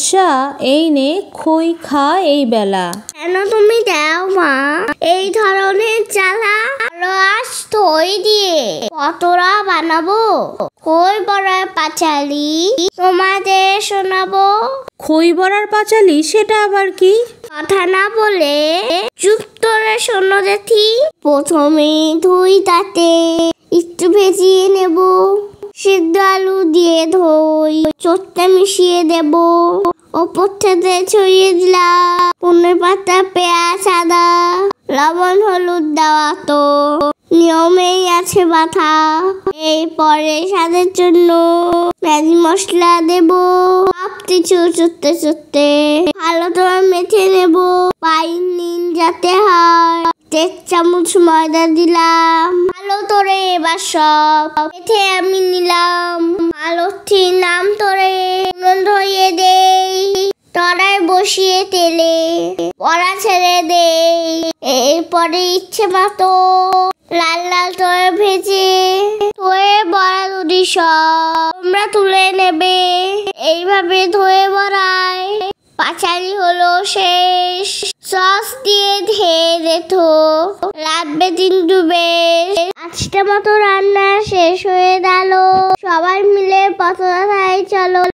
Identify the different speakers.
Speaker 1: বৎসা এই নে খই খা এই বেলা।
Speaker 2: কেন তুমি দাও মা এই ধরনের জ্বালা? আজ থই দিয়ে কতরা বানাবো। খই বড়ার পাঁচালি তোমাদের শোনাবো।
Speaker 1: খই বড়ার পাঁচালি সেটা আবার কি?
Speaker 2: কথা না বলে চুপ করে শোনো দেখি। প্রথমে ধুই তাতে একটু ভেজিয়ে নেব। সিদ্ধ আলু দিয়ে ধুই চটটা মিশিয়ে দেব। ওপর থেকে ছড়িয়ে দিলাম ধনে পাতা, পেঁয়াজ, আদা, লবণ, হলুদ দেওয়া তো নিয়মেই আছে বাথা। এরপরে স্বাদের জন্য ম্যাগি মশলা দেব। সব কিছু চুটতে চুটতে ভালো করে মেখে নেব। পাইন নিন যাতে হয়। 1 চামচ ময়দা দিলাম। ভালো করে এবার সব মেখে আমি নিলাম। আলুটি নাম ধরে নুন ধরিয়ে দেই। কড়াই বসিয়ে তেলে বড়া ছেড়ে দেই। এরপরে ইচ্ছে মতো লাল লাল করে ভেজে ধুয়ে বড়া দুটি সব তোমরা তুলে নেবে। এইভাবে ধুয়ে বড়ায় পাঁচালি হলো শেষ। সস দিয়ে ঢেলে রেখো লাগবে 3 বেশ। আজকের মতো রান্না শেষ হয়ে গেল। সবাই মিলে পছন্দ হয় চলো।